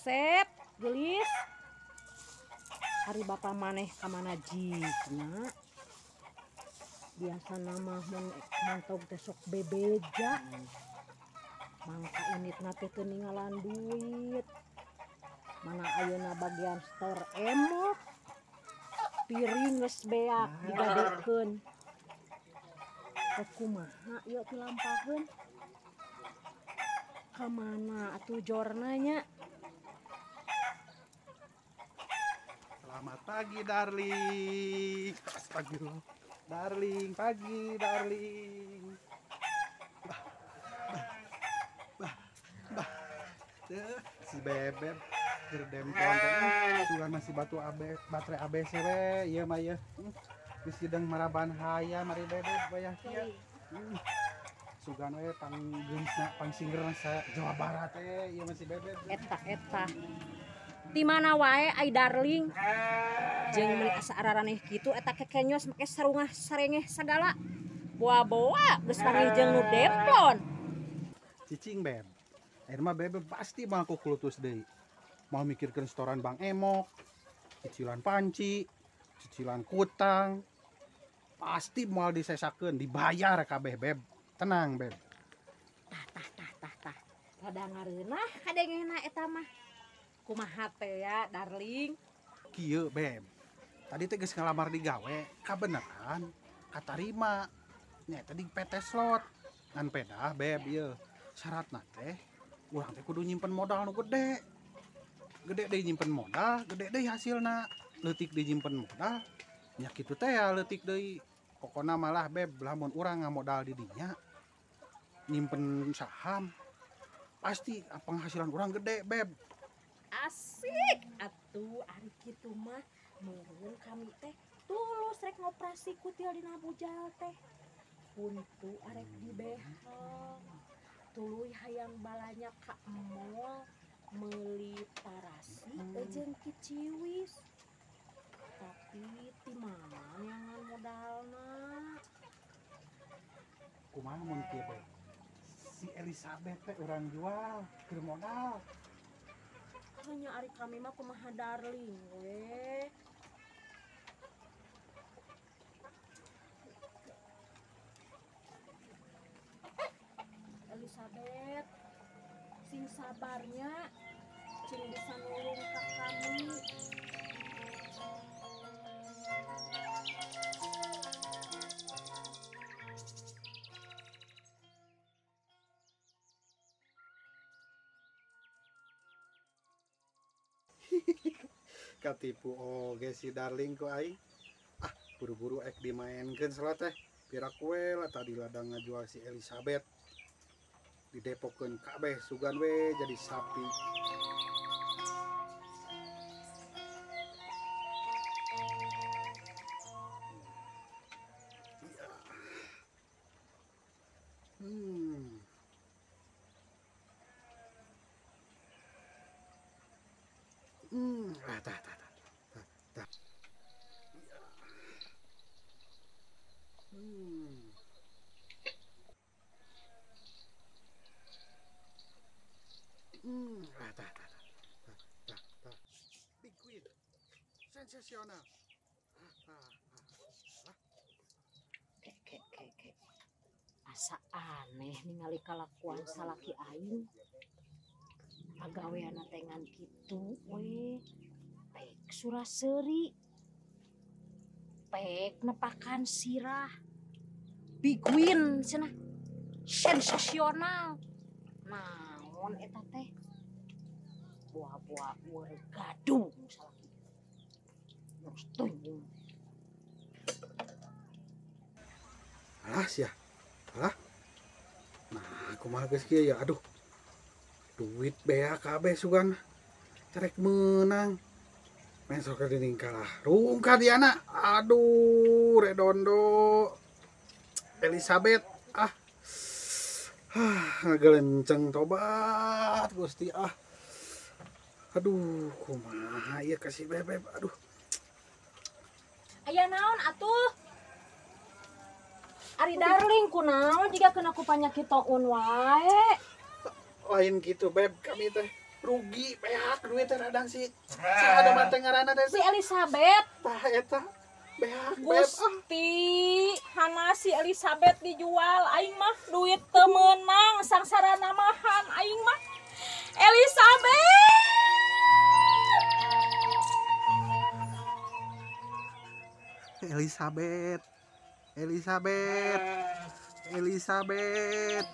resep gelis hari bapak maneh kamana jigna biasa nama mantog tesok bebeja mangka init nate teu ningalan duit mana ayeuna bagian store emok piring geus beak digadekeun kumaha yuk dilampaheun kamana atuh jornanya. Selamat pagi darling. Astagfirullah. Darling, pagi darling. Si bebek gerdempon sugan masih batu baterai ABC we ieu mah ieu. Geus sidang maraban hayam mari bebek bayah kieu. Sugan we panggeusna pangsingerna sa Jawa Barat ieu masih bebek. Eta di mana wae ai darling jeung meuli asa araraneh kitu eta kekenyos make sarungah sarengeh sagala boa-boa geus panggih jeung nu demplon Cicing beb akhir mah bebek pasti mangku kulutus deui mau mikirkeun setoran Bang Emok cicilan panci cicilan kutang pasti moal disesakeun dibayar kabeh beb tenang beb tah rada ngareunah kadengena eta mah kumaha teh ya darling kieu beb tadi teh geus ngalamar di gawe kabeneran katarima nya tadi PT Slot ngan pedah beb ieu syaratna teh urang teh kudu nyimpen modal nu gede deui nyimpen modal gede deui hasilna leutik deui nyimpen modal nya kitu teh ya leutik deui pokona malah beb lamun urang ngamodal di dinya nyimpen saham pasti penghasilan urang gede beb. asik atuh ari kitu mah meureun kami teh tulus rek ngoperasi kutil dina bujal teh puntu arek dibehel tuluy hayang balanya ka mall meuli tarasi jeung kiciwis tapi ti mana nyangan modalna Kumaha mun kieu beb si Elizabeth teh urang jual keur modal hanya ari kami mah kumaha darling we Elizabeth sing sabarnya cing bisa nulung ka kami katipu oge si darling ku aing buru-buru ek dimainkeun slot teh pira kue lah tadi ladang ngajual si Elizabeth didepokeun kabeh sugan we jadi sapi tah. Big Queen, sensasional. Kek. Asa aneh ningali kalakuan salaki aing. Pagaweana teh ngan kitu we. Pek suraseuri. Pek nepakan sirah. Big win cenah. Sensasional. Naon eta teh? Buah-buah gadung salaki. Terus tunjung. Alah sia. Alah. Nah, kumaha geus kieu ya? Aduh. Duit bea kabeh sugan. Cerek menang. Men sok geuning kalah. Rungka diana. Aduh, redondo. Elizabeth. Ngagelenceng tobat Gusti Aduh, kumaha ieu kasih bebek. Aduh. Aya naon atuh? Ari darling kunaon jika kena ku panyakit taun wae. Lain gitu beb kami teh rugi beak duitnya radang si ada mata ngaranna teh Si Elizabeth. tah eta beak beb Gusti, hana si Elizabeth dijual aing mah duit teu meunang sangsara namahan aing mah. Elizabeth. Elizabeth Elizabeth Elizabeth